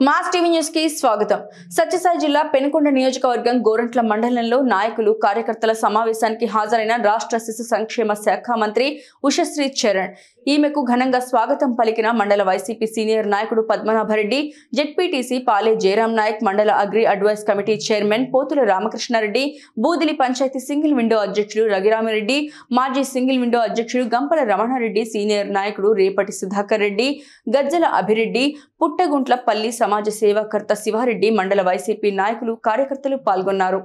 Mass TV news కి స్వాగతం. సత్యసాయి జిల్లా పెనుకొండ నియోజకవర్గం గోరంట్ల మండలంలో నాయకులు కార్యకర్తల సమావేశానికి హాజరైన రాష్ట్ర శిశు సంక్షేమ శాఖ మంత్రి ఉషశ్రీ చరణ్. ఈమెకు ఘనంగా స్వాగతం పలికిన మండల వైసీపీ సీనియర్ నాయకుడు పద్మనాభరెడ్డి, జెడ్పీటీసీ పాలే జయరాం నాయక్, మండల అగ్రి అడ్వైస్ కమిటీ చైర్మన్ పోతుల రామకృష్ణారెడ్డి, బూదిలి పంచాయతీ సింగిల్ విండో అధ్యక్షుడు రఘురామిరెడ్డి, మాజీ సింగిల్ విండో అధ్యక్షుడు గంపల రమణారెడ్డి, సీనియర్ నాయకుడు రేపటి సుధాకర్ రెడ్డి, గజ్జల అభిరెడ్డి, పుట్టగుంట్లపల్లి సమాజ సేవాకర్త శివారెడ్డి, మండల వైసీపీ నాయకులు కార్యకర్తలు పాల్గొన్నారు.